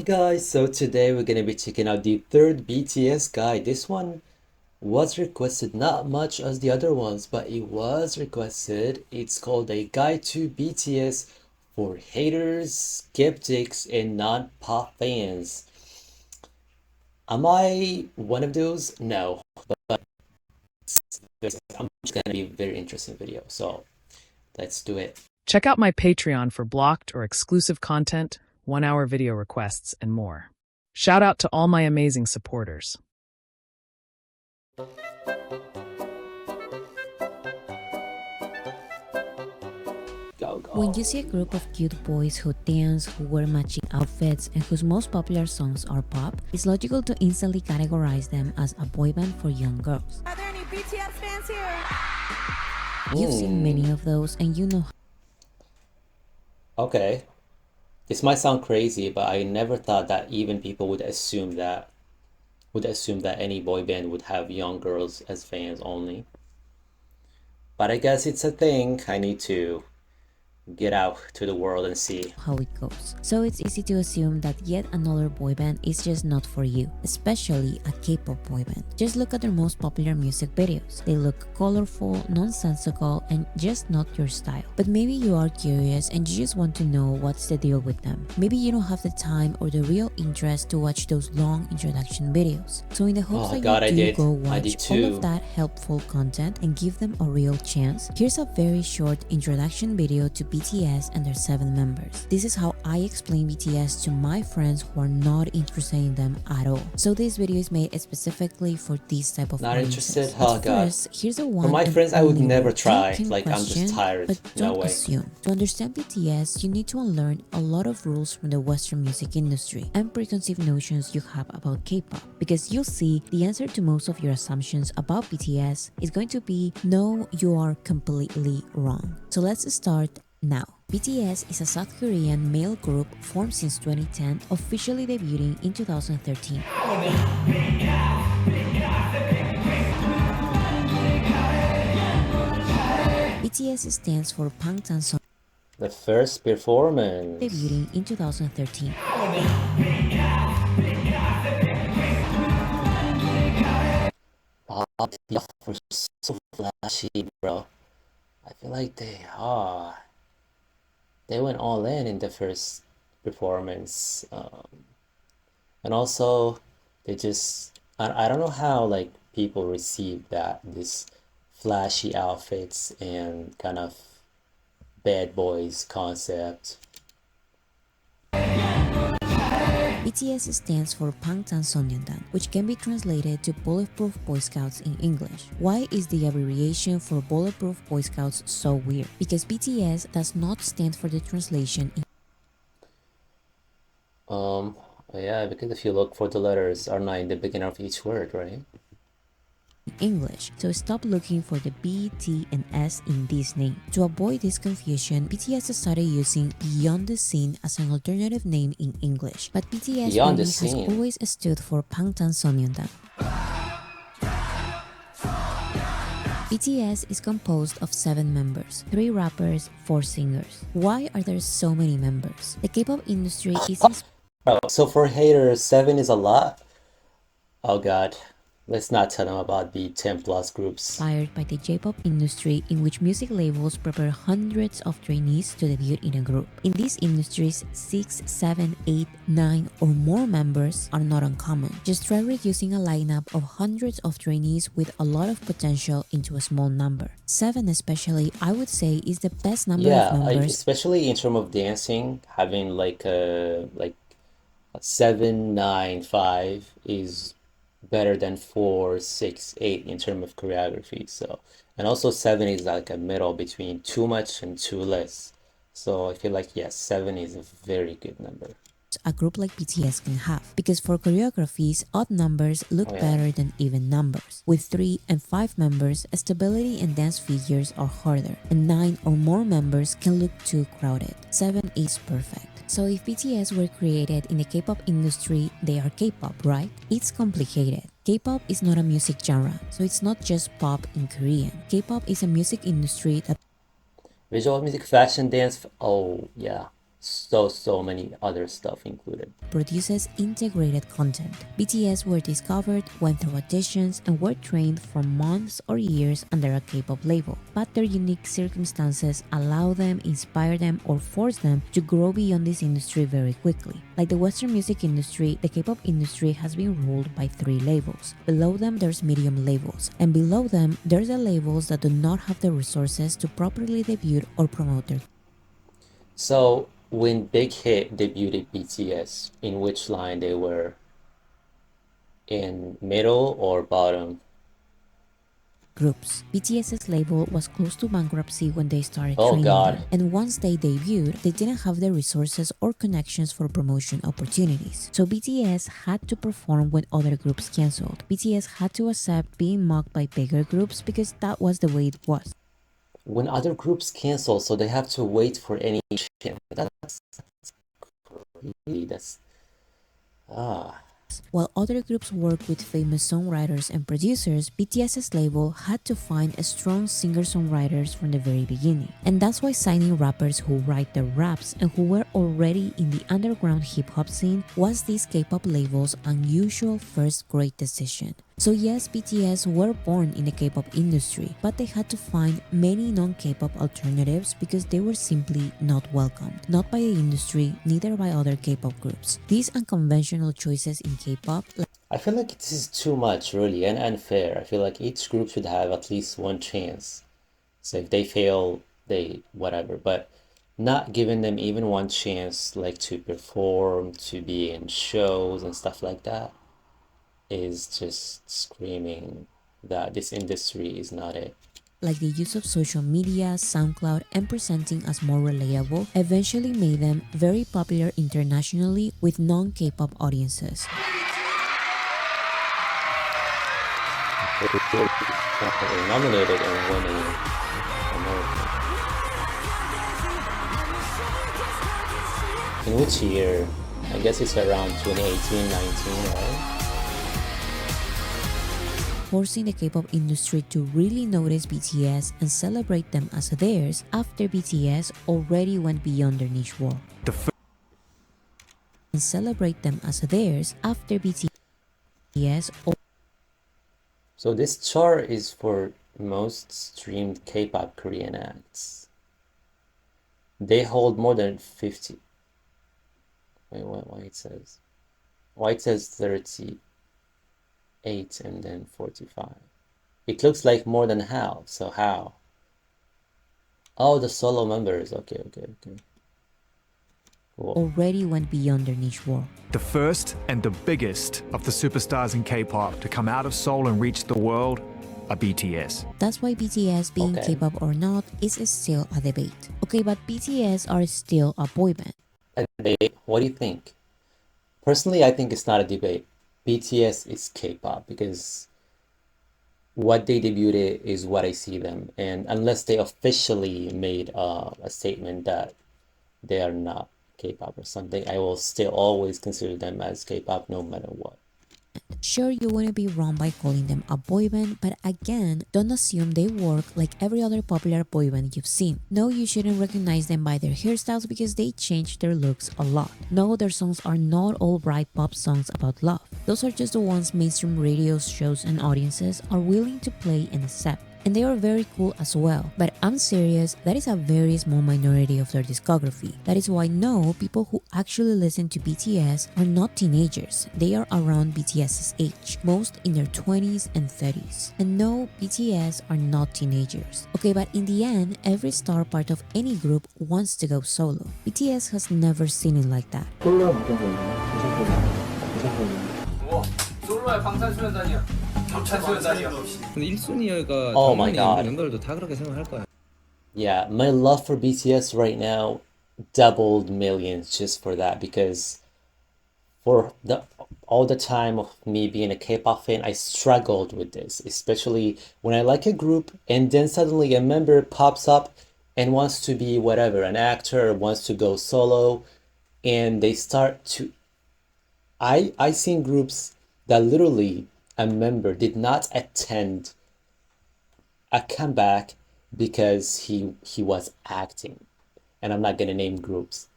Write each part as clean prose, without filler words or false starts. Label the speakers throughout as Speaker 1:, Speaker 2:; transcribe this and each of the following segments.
Speaker 1: Guys, so today we're gonna be checking out the third BTS guide. This one was requested, not much as the other ones, but it was requested. It's called a guide to BTS for haters, skeptics, and non-pop fans. Am I one of those? No, but I'm just gonna be a very interesting video. So let's do it.
Speaker 2: Check out my Patreon for blocked or exclusive content, 1-hour video requests, and more. Shout out to all my amazing supporters.
Speaker 1: Go, go.
Speaker 3: When you see a group of cute boys who dance, who wear matching outfits, and whose most popular songs are pop, it's logical to instantly categorize them as a boy band for young girls.
Speaker 4: Are there any BTS fans here?
Speaker 3: You've seen many of those, and you know
Speaker 1: Okay. This might sound crazy, but I never thought that even people would assume that any boy band would have young girls as fans only. But I guess it's a thing. I need to get out to the world and see.
Speaker 3: how it goes. So it's easy to assume that yet another boy band is just not for you, especially a K-pop boy band. Just look at their most popular music videos. They look colorful, nonsensical, and just not your style. But maybe you are curious and you just want to know what's the deal with them. Maybe you don't have the time or the real interest to watch those long introduction videos. So in the hopes
Speaker 1: Oh
Speaker 3: that
Speaker 1: God, I
Speaker 3: you do
Speaker 1: did.
Speaker 3: go
Speaker 1: I
Speaker 3: watch
Speaker 1: did
Speaker 3: all
Speaker 1: too.
Speaker 3: of that helpful content and give them a real chance, here's a very short introduction video to BTS and their 7 members. This is how I explain BTS to my friends who are not interested in them at all. So this video is made specifically for this type of
Speaker 1: Not
Speaker 3: audiences.
Speaker 1: interested?
Speaker 3: But
Speaker 1: Oh God.
Speaker 3: first, here's the one
Speaker 1: For my
Speaker 3: and
Speaker 1: friends, I would
Speaker 3: only
Speaker 1: never
Speaker 3: rule.
Speaker 1: try.
Speaker 3: You can
Speaker 1: Like, I'm just
Speaker 3: question,
Speaker 1: tired.
Speaker 3: but
Speaker 1: No
Speaker 3: don't
Speaker 1: way.
Speaker 3: assume. To understand BTS, you need to unlearn a lot of rules from the Western music industry and preconceived notions you have about K-pop. Because you'll see the answer to most of your assumptions about BTS is going to be no, you are completely wrong. So let's start now. BTS is a South Korean male group formed since 2010, officially debuting in 2013. BTS stands for Bangtan Sonyeon,
Speaker 1: The first performance.
Speaker 3: debuting in 2013.
Speaker 1: Oh, the were so flashy, bro. I feel like they went all in the first performance. And also they just I don't know how like people receive that this flashy outfits and kind of bad boys concept.
Speaker 3: BTS stands for Bangtan Sonyeondan, which can be translated to Bulletproof Boy Scouts in English. Why is the abbreviation for Bulletproof Boy Scouts so weird? Because BTS does not stand for the translation in
Speaker 1: Um, yeah, because if you look for the letters are not in the beginning of each word, right?
Speaker 3: English, so stop looking for the B, T, and S in this name. To avoid this confusion, BTS started using Beyond the Scene as an alternative name in English, but BTS
Speaker 1: Beyond the
Speaker 3: really has
Speaker 1: Scene.
Speaker 3: always stood for Bangtan Sonyeondan. BTS is composed of 7 members, 3 rappers, 4 singers. Why are there so many members? The K-pop industry is
Speaker 1: Oh, so for haters, 7 is a lot? Oh God, let's not tell them about the 10 plus groups.
Speaker 3: inspired by the J-pop industry, in which music labels prepare hundreds of trainees to debut in a group. In these industries, 6, 7, 8, 9 or more members are not uncommon. Just try reducing a lineup of hundreds of trainees with a lot of potential into a small number. 7 especially, I would say, is the best number
Speaker 1: Yeah,
Speaker 3: of members
Speaker 1: especially in terms of dancing, having like a 7, 9, 5 is better than 4, 6, 8 in terms of choreography. So, and also 7 is like a middle between too much and too less. So I feel like yes, 7 is a very good number.
Speaker 3: a group like BTS can have, because for choreographies, odd numbers look
Speaker 1: Oh yeah.
Speaker 3: better than even numbers. With 3 and 5 members, stability and dance figures are harder, and 9 or more members can look too crowded. 7 is perfect. So if BTS were created in the K-pop industry, they are K-pop, right? It's complicated. K-pop is not a music genre, so it's not just pop in Korean. K-pop is a music industry that
Speaker 1: Visual music, fashion, dance. Oh yeah. so many other stuff included.
Speaker 3: Produces integrated content. BTS were discovered, went through auditions, and were trained for months or years under a K-pop label. But their unique circumstances allow them, inspire them, or force them to grow beyond this industry very quickly. Like the Western music industry, the K-pop industry has been ruled by 3 labels. Below them, there's medium labels, and below them, there's the labels that do not have the resources to properly debut or promote their.
Speaker 1: So when Big Hit debuted BTS, in which line they were? In middle or bottom?
Speaker 3: Groups. BTS's label was close to bankruptcy when they started
Speaker 1: Oh
Speaker 3: training
Speaker 1: God.
Speaker 3: them, and once they debuted, they didn't have the resources or connections for promotion opportunities. So BTS had to perform when other groups canceled. BTS had to accept being mocked by bigger groups because that was the way it was.
Speaker 1: When other groups cancel, so they have to wait for any chance. That's crazy. That's ah.
Speaker 3: While other groups worked with famous songwriters and producers, BTS's label had to find strong singer-songwriters from the very beginning. And that's why signing rappers who write their raps and who were already in the underground hip-hop scene was this K-pop label's unusual first great decision. So yes, BTS were born in the K-pop industry, but they had to find many non-K-pop alternatives because they were simply not welcomed, not by the industry, neither by other K-pop groups. These unconventional choices in K-pop,
Speaker 1: I feel like this is too much, really, and unfair. I feel like each group should have at least one chance. So if they fail, they whatever. But not giving them even one chance, like to perform, to be in shows and stuff like that, is just screaming that this industry is not it.
Speaker 3: like the use of social media, SoundCloud, and presenting as more relatable, eventually made them very popular internationally with non-K-pop audiences.
Speaker 1: They were nominated and winning American. In which year? I guess it's around 2018, 19, right?
Speaker 3: Forcing the K-pop industry to really notice BTS and celebrate them as theirs after BTS already went beyond their niche wall. And celebrate them as theirs after BTS.
Speaker 1: So this chart is for most streamed K-pop Korean acts. They hold more than 50. Wait, why it says? Why it says 38 and then 45? It looks like more than how. So how? Oh, the solo members. Okay. Cool.
Speaker 3: Already went beyond their niche wall.
Speaker 5: The first and the biggest of the superstars in K-pop to come out of Seoul and reach the world are BTS.
Speaker 3: That's why BTS being
Speaker 1: Okay.
Speaker 3: K-pop or not is still a debate. Okay, but BTS are still a boy band.
Speaker 1: A debate. What do you think? Personally, I think it's not a debate. BTS is K-pop because what they debuted is what I see them, and unless they officially made a statement that they are not K-pop or something, I will still always consider them as K-pop no matter what.
Speaker 3: Sure, you wouldn't be wrong by calling them a boy band, but again, don't assume they work like every other popular boy band you've seen. No, you shouldn't recognize them by their hairstyles because they change their looks a lot. No, their songs are not all bright pop songs about love. Those are just the ones mainstream radio shows and audiences are willing to play and accept. And they are very cool as well. But I'm serious, that is a very small minority of their discography. That is why no, people who actually listen to BTS are not teenagers. They are around BTS's age, most in their 20s and 30s. And no, BTS are not teenagers. Okay, but in the end, every star part of any group wants to go solo. BTS has never seen it like that.
Speaker 6: 솔로야 방탄소년단이야. 방탄소년단이야.
Speaker 7: 근데 1순위가
Speaker 1: Oh my God.
Speaker 7: 멤버들도 다 그렇게 생각할 거야.
Speaker 1: Yeah, my love for BTS right now doubled millions just for that because for all the time of me being a K-pop fan, I struggled with this, especially when I like a group and then suddenly a member pops up and wants to be whatever, an actor, wants to go solo, and they start to I seen groups that literally a member did not attend a comeback because he was acting, and I'm not gonna name groups,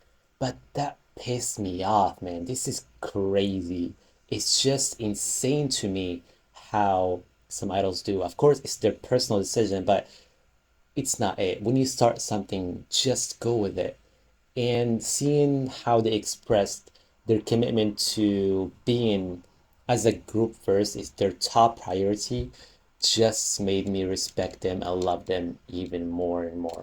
Speaker 1: But that pissed me off, man. This is crazy. It's just insane to me how some idols do. Of course, it's their personal decision, but it's not it. When you start something, just go with it. And seeing how they expressed their commitment to being as a group first is their top priority just made me respect them and love them even more and more.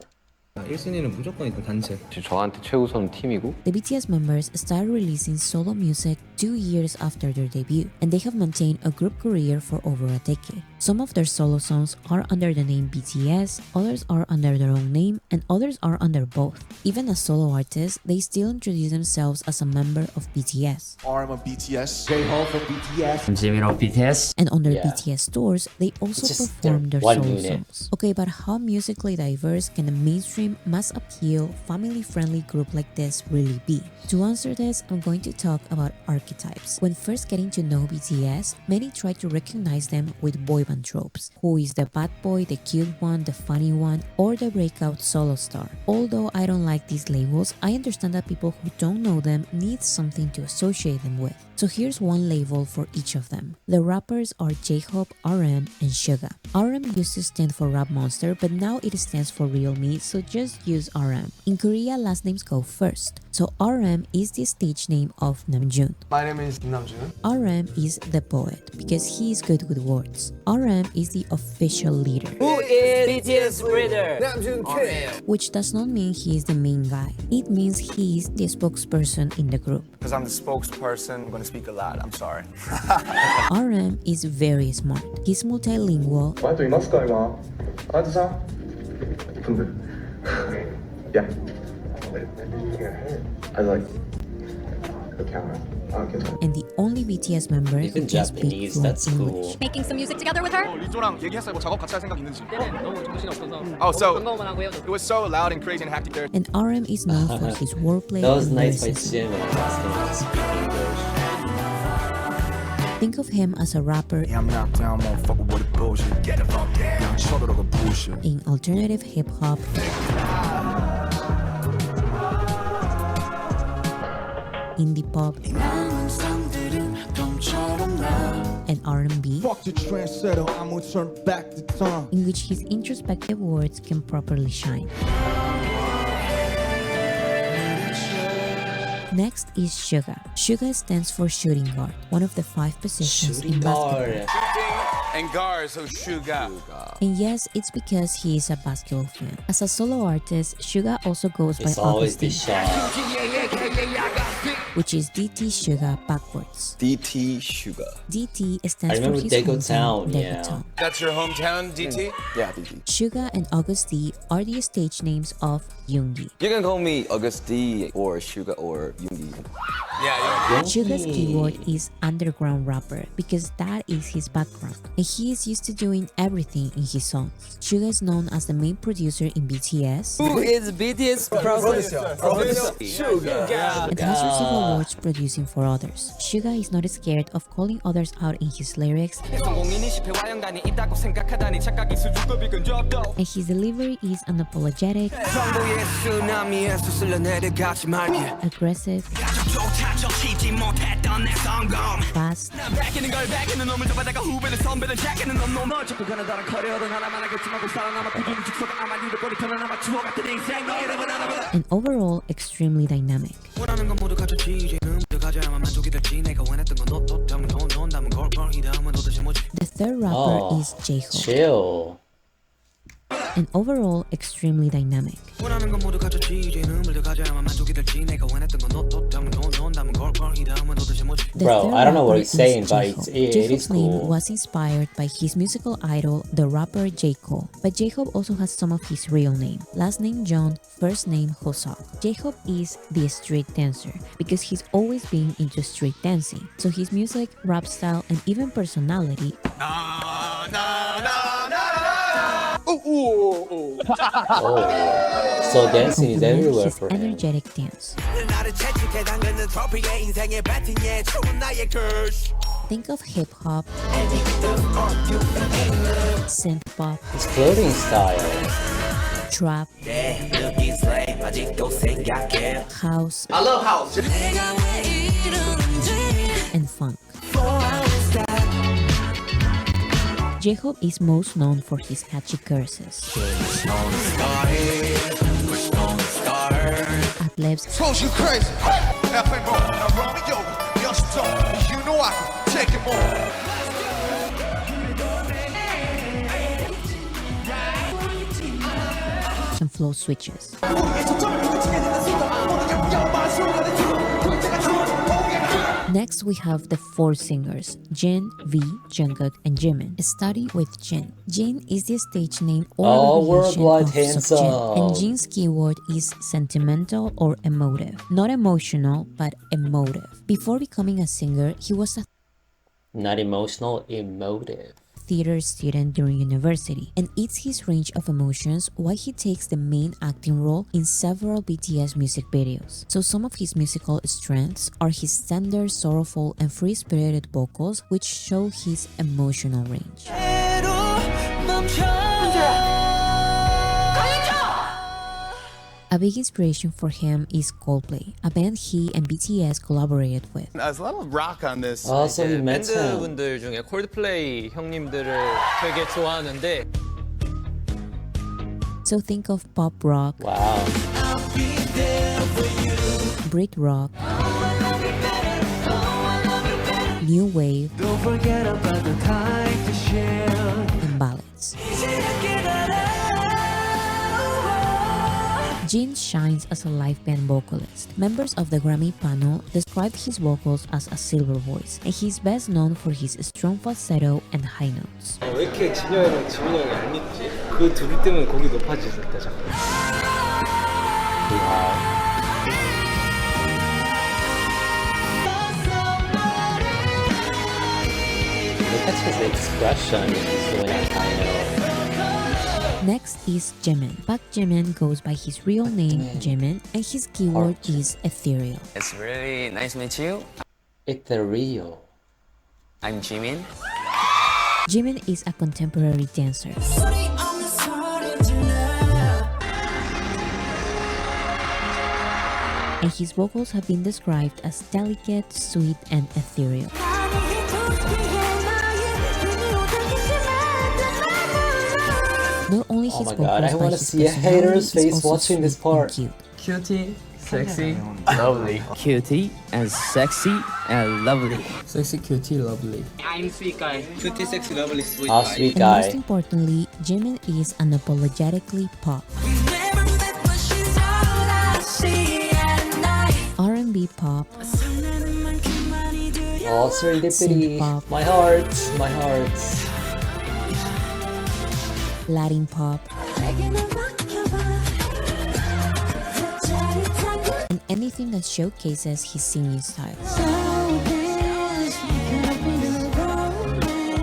Speaker 7: 1순위는 무조건 일단 단체.
Speaker 8: 저한테 최우선 팀이고
Speaker 3: The BTS members started releasing solo music 2 years after their debut, and they have maintained a group career for over a decade. Some of their solo songs are under the name BTS, others are under their own name, and others are under both. Even as solo artists, they still introduce themselves as a member of BTS.
Speaker 9: RM of BTS, J-Hope from BTS,
Speaker 10: Jimin of BTS.
Speaker 3: And on their
Speaker 1: Yeah.
Speaker 3: BTS tours, they also
Speaker 1: Just
Speaker 3: perform their
Speaker 1: one
Speaker 3: solo
Speaker 1: unit.
Speaker 3: songs. Okay, but how musically diverse can a mainstream, mass appeal, family-friendly group like this really be? To answer this, I'm going to talk about archetypes. When first getting to know BTS, many try to recognize them with boy band tropes. Who is the bad boy, the cute one, the funny one, or the breakout solo star? Although I don't like these labels, I understand that people who don't know them need something to associate them with. So here's one label for each of them. The rappers are J-Hope, RM, and Suga. RM used to stand for Rap Monster, but now it stands for Real Me, so just use RM. In Korea, last names go first. So RM is the stage name of Namjoon.
Speaker 9: My name is Namjoon.
Speaker 3: RM is the poet, because he is good with words. RM is the official leader,
Speaker 10: Who is BTS leader?
Speaker 9: Namjoon Kid.
Speaker 3: which does not mean he is the main guy. It means he is the spokesperson in the group.
Speaker 11: Because I'm the spokesperson, I'm going to speak a lot. I'm sorry.
Speaker 3: RM is very smart. He's multilingual,
Speaker 9: 前といますか今あずさん분들 Yeah I like the camera 괜찮아
Speaker 3: and the only BTS member who
Speaker 1: Even
Speaker 3: can speak
Speaker 1: Japanese,
Speaker 3: fluent
Speaker 1: that's
Speaker 3: English.
Speaker 1: cool.
Speaker 4: Making some music together with her?
Speaker 11: 리조랑 얘기했어요. 뭐 작업 같이 할 생각 있는지.
Speaker 6: 너무 정신이 없어서
Speaker 11: Oh, so
Speaker 6: 반가워만 하고 헤어졌어.
Speaker 11: it was so loud and crazy and hectic there.
Speaker 3: And RM is known for his wordplay
Speaker 1: That was
Speaker 3: and
Speaker 1: nice by
Speaker 3: lyricism.
Speaker 1: Jim when I asked him to speak English.
Speaker 3: Think of him as a rapper
Speaker 11: Yeah, I'm knocked down, motherfucker, with the bullshit. Get the fuck down. Yeah, I'm 쳐들어가 bullshit.
Speaker 3: in alternative hip hop, indie pop, and R&B,
Speaker 9: Fuck the trendsetter I'm gonna turn back the time
Speaker 3: in which his introspective words can properly shine. Next is Suga. Suga stands for shooting guard, one of the 5 positions in
Speaker 1: Shooting
Speaker 3: basketball.
Speaker 1: guard.
Speaker 11: And guards, so Suga.
Speaker 3: And yes, it's because he is a basketball fan. As a solo artist, Suga also goes by
Speaker 1: It's always the
Speaker 3: Augustine,
Speaker 1: shot.
Speaker 3: which is DT Suga backwards.
Speaker 11: DT Suga.
Speaker 3: DT stands
Speaker 1: I remember
Speaker 3: for his
Speaker 1: Daegu
Speaker 3: hometown,
Speaker 1: Town,
Speaker 3: Daegu
Speaker 1: yeah.
Speaker 3: Town.
Speaker 11: That's your hometown, DT? Yeah, DT.
Speaker 3: Suga and Auguste are the stage names of Yoongi.
Speaker 8: You can call me August D or Suga or Yoongi.
Speaker 11: Yeah,
Speaker 3: Suga's
Speaker 1: Yoongi.
Speaker 3: keyword is underground rapper because that is his background, and he is used to doing everything in his songs. Suga is known as the main producer in BTS
Speaker 10: Who is BTS producer?
Speaker 3: and has received awards producing for others. Suga is not scared of calling others out in his lyrics, and his delivery is unapologetic, aggressive, fast, and overall extremely dynamic. The third rapper
Speaker 1: Oh,
Speaker 3: is J-Hope,
Speaker 1: chill.
Speaker 3: and overall extremely dynamic. The
Speaker 1: Bro,
Speaker 3: third
Speaker 1: I don't know what
Speaker 3: rapper
Speaker 1: he's saying,
Speaker 3: is
Speaker 1: but
Speaker 3: J-Hope.
Speaker 1: it
Speaker 3: J-Hope's
Speaker 1: is
Speaker 3: name
Speaker 1: cool.
Speaker 3: was inspired by his musical idol, the rapper J. Cole. But J-Hope also has some of his real name. Last name John, first name Hosok. J-Hope is the street dancer because he's always been into street dancing. So his music, rap style, and even personality
Speaker 1: Oh. So dancing is
Speaker 3: complement
Speaker 1: everywhere
Speaker 3: his
Speaker 1: for him.
Speaker 3: energetic dance. Think of hip hop, synth pop,
Speaker 1: His clothing style.
Speaker 3: trap, house,
Speaker 6: I love house.
Speaker 3: and funk. J-Hope is most known for his catchy choruses. Ad-libs,
Speaker 11: Suppose you crazy. Nothing more. Now run me over. Young talk. You know I can take it more.
Speaker 3: and flow switches. Next, we have the four singers, Jin, V, Jungkook, and Jimin. Study with Jin. Jin is the stage name or abbreviation
Speaker 1: worldwide
Speaker 3: of
Speaker 1: handsome.
Speaker 3: Seokjin, and Jin's keyword is sentimental or emotive. Not emotional, but emotive. Before becoming a singer, he was a
Speaker 1: Not emotional, emotive.
Speaker 3: theater student during university, and it's his range of emotions why he takes the main acting role in several BTS music videos. So some of his musical strengths are his tender, sorrowful, and free-spirited vocals, which show his emotional range. A big inspiration for him is Coldplay, a band he and BTS collaborated with.
Speaker 11: There's a lot of rock on this.
Speaker 1: Oh, so he met him.
Speaker 10: 밴드분들 중에 콜드플레이 형님들을 되게 좋아하는데
Speaker 3: So think of pop rock,
Speaker 1: Wow.
Speaker 3: Brit rock, new wave, and ballads. Jin shines as a live band vocalist. Members of the Grammy panel described his vocals as a silver voice, and he's best known for his strong falsetto and high notes.
Speaker 6: 왜 이렇게 진영이랑 지민이 형이 안 입지? 그 둘이 때문에 곡이 높아지겠다 자꾸.
Speaker 1: Look at his expression when he's doing that high note.
Speaker 3: Next is Jimin. Park Jimin goes by his real name, Jimin, and his keyword is ethereal.
Speaker 10: It's really nice to meet you.
Speaker 1: Ethereal.
Speaker 10: I'm Jimin.
Speaker 3: Jimin is a contemporary dancer. And his vocals have been described as delicate, sweet, and ethereal. Not only
Speaker 1: Oh
Speaker 3: his
Speaker 1: my
Speaker 3: vocals,
Speaker 1: god, I
Speaker 3: but
Speaker 1: want to
Speaker 3: his
Speaker 1: see a hater's
Speaker 3: personality is
Speaker 1: face
Speaker 3: also
Speaker 1: watching this
Speaker 3: sweet and
Speaker 1: part.
Speaker 3: cute.
Speaker 10: Cutie, sexy, lovely. Cutie and sexy and lovely.
Speaker 6: Sexy, cutie, lovely.
Speaker 10: I'm sweet guy.
Speaker 6: Cutie, sexy, lovely, sweet
Speaker 1: Ah, sweet
Speaker 3: And most
Speaker 1: guy.
Speaker 3: importantly, Jimin is unapologetically pop. R&B pop,
Speaker 1: Oh, serendipity.
Speaker 3: Synth-pop.
Speaker 1: My heart. My heart.
Speaker 3: Latin pop, and anything that showcases his singing style.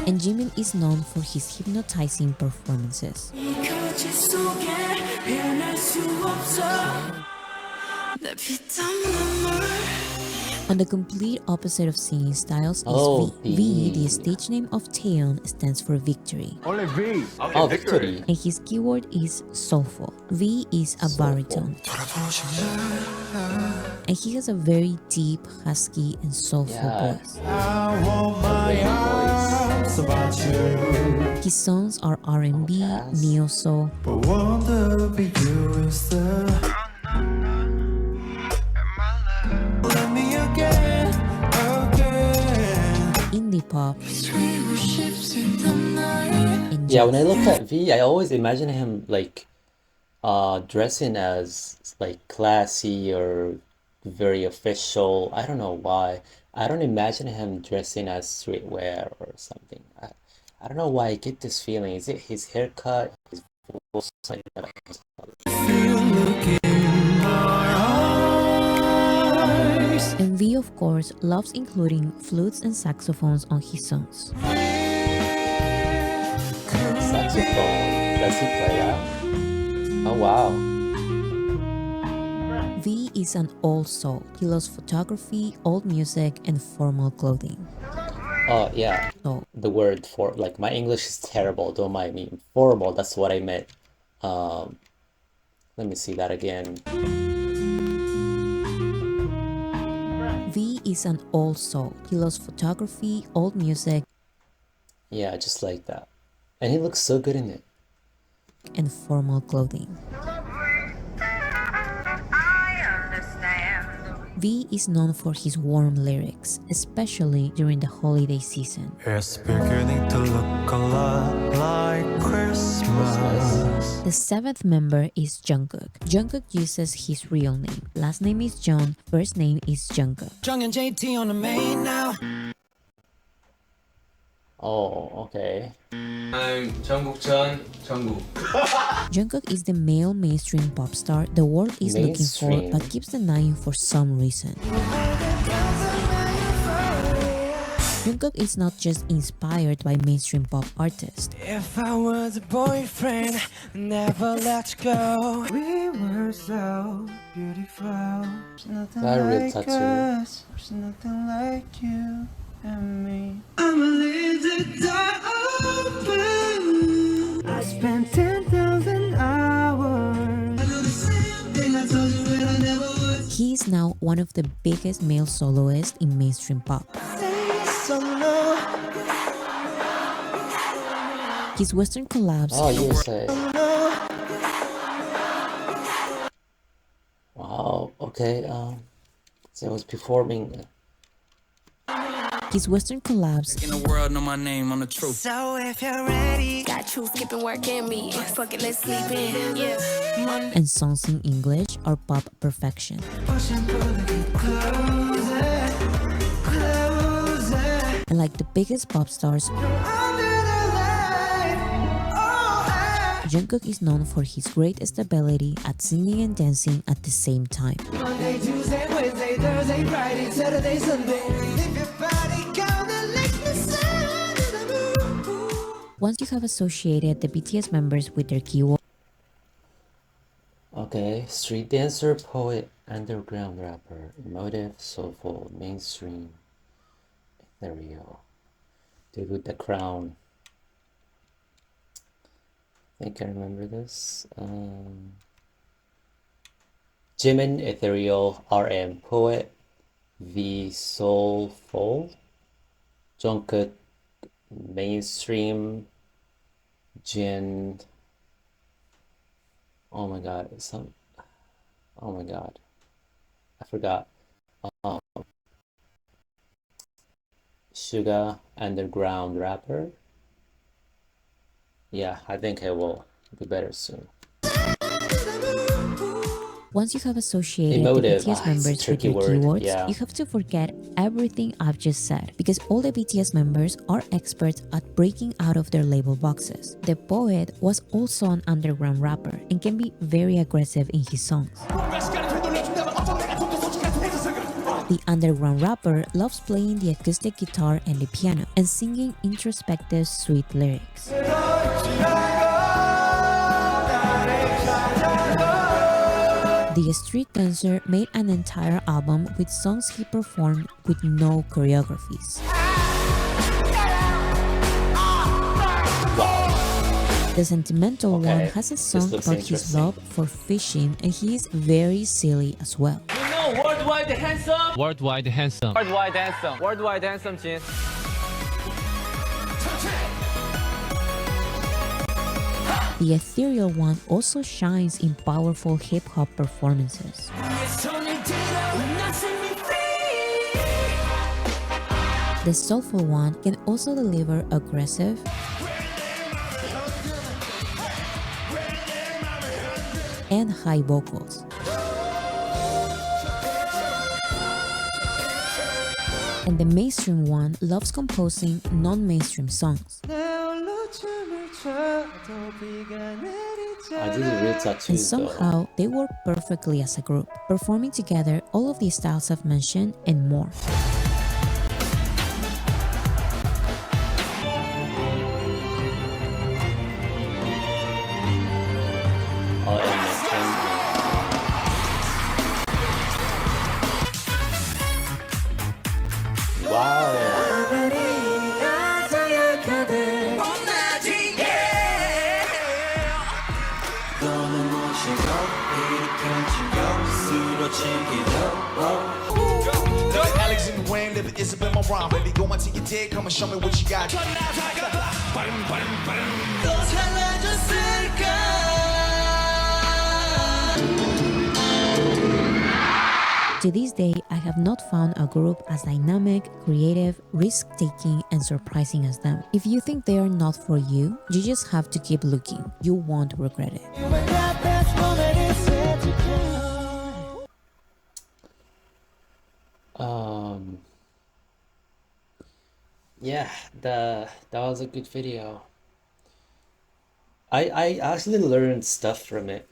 Speaker 3: And Jimin is known for his hypnotizing performances. On the complete opposite of singing styles is
Speaker 1: Oh,
Speaker 3: V. V, the stage name of Taeyeon, stands for victory.
Speaker 11: Only V.
Speaker 1: Oh, victory.
Speaker 3: And his keyword is soulful. V is a baritone. And he has a very deep, husky, and soulful
Speaker 1: Yeah.
Speaker 3: voice.
Speaker 1: Voice.
Speaker 3: His songs are R&B,
Speaker 1: Yes.
Speaker 3: neo-soul, indie pop, and
Speaker 1: Yeah, when I
Speaker 3: jazz.
Speaker 1: look at V, I always imagine him like dressing as like classy or very official. I don't know why. I don't imagine him dressing as streetwear or something. I don't know why I get this feeling. Is it his haircut, his voice?
Speaker 3: And V, of course, loves including flutes and saxophones on his songs.
Speaker 1: Saxophone. Does he play that? Oh wow.
Speaker 3: V is an old soul. He loves photography, old music, and formal clothing.
Speaker 1: Oh yeah.
Speaker 3: So,
Speaker 1: The word for like my English is terrible. Don't mind me. Formal. That's what I meant. Let me see that again.
Speaker 3: is an old soul. He loves photography, old music,
Speaker 1: Yeah, just like that. And he looks so good in it.
Speaker 3: and formal clothing. V is known for his warm lyrics, especially during the holiday season.
Speaker 12: It's beginning to look a lot like Christmas.
Speaker 3: The seventh member is Jungkook. Jungkook uses his real name. Last name is Jung, first name is Jungkook.
Speaker 12: Jung and JT on the main now.
Speaker 1: Oh, okay.
Speaker 6: I'm 정국전 정국.
Speaker 3: Jungkook is the male mainstream pop star the world is looking for
Speaker 1: Mainstream.
Speaker 3: but keeps denying for some reason. Jungkook is not just inspired by mainstream pop artists.
Speaker 12: If I was a boyfriend, never let you go. We were so beautiful. There's nothing
Speaker 1: That real
Speaker 12: like
Speaker 1: tattoo.
Speaker 12: us. There's nothing like you and me. I'ma leave the door open. I spent 10,000 hours. I do the same thing I told you when I never would.
Speaker 3: He is now one of the biggest male soloists in mainstream pop.
Speaker 12: So no.
Speaker 3: His Western collabs
Speaker 1: Oh, USA. Wow, okay, so I was performing.
Speaker 3: His Western collabs
Speaker 12: In the world know my name on the truth. So if you're ready,
Speaker 4: Got truth, skipping work and me. Fuck it, let's sleep in. Yeah.
Speaker 3: and songs in English are pop perfection.
Speaker 12: push and pull it closer, closer.
Speaker 3: And like the biggest pop stars,
Speaker 12: Under the light, oh, hey.
Speaker 3: Jungkook is known for his great stability at singing and dancing at the same time.
Speaker 12: Monday, Tuesday, Wednesday, Thursday, Friday, Saturday, Sunday. If your body gonna lick the sun of the moon.
Speaker 3: Once you have associated the BTS members with their keywords,
Speaker 1: Okay, street dancer, poet, underground rapper, emotive, soulful, mainstream, ethereal. Dude with the crown. I think I remember this. Jimin, ethereal, RM, poet, V, soulful, Jungkook, mainstream, Jin. Oh my god, oh my god, I forgot. Um, Suga, underground rapper. Yeah, I think I will be better soon.
Speaker 3: once you have associated
Speaker 1: Emotive,
Speaker 3: the BTS
Speaker 1: it's a
Speaker 3: members with
Speaker 1: tricky
Speaker 3: your
Speaker 1: word,
Speaker 3: keywords,
Speaker 1: yeah.
Speaker 3: you have to forget everything I've just said because all the BTS members are experts at breaking out of their label boxes. The poet was also an underground rapper and can be very aggressive in his songs. The underground rapper loves playing the acoustic guitar and the piano and singing introspective, sweet lyrics. The street dancer made an entire album with songs he performed with no choreographies. The sentimental one
Speaker 1: Okay,
Speaker 3: has a
Speaker 1: this
Speaker 3: song
Speaker 1: looks
Speaker 3: about his
Speaker 1: interesting.
Speaker 3: love for fishing and he is very silly as well.
Speaker 10: Worldwide handsome.
Speaker 6: Worldwide handsome. Worldwide handsome. Worldwide handsome, 진.
Speaker 3: The ethereal one also shines in powerful hip-hop performances. The soulful one can also deliver aggressive and high vocals. And the mainstream one loves composing non-mainstream songs.
Speaker 1: I did a real
Speaker 3: And
Speaker 1: tattoos though.
Speaker 3: somehow they work perfectly as a group, performing together all of the styles I've mentioned and more.
Speaker 1: Oh, and wow.
Speaker 11: Alexander Wayne, live it, it's been my rhyme. Baby, go until you're dead, come and show me what you got.
Speaker 3: To this day, I have not found a group as dynamic, creative, risk-taking, and surprising as them. If you think they are not for you, you just have to keep looking. You won't regret it.
Speaker 1: Yeah, that was a good video. I actually learned stuff from it,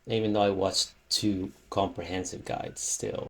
Speaker 1: even though I watched two comprehensive guides still.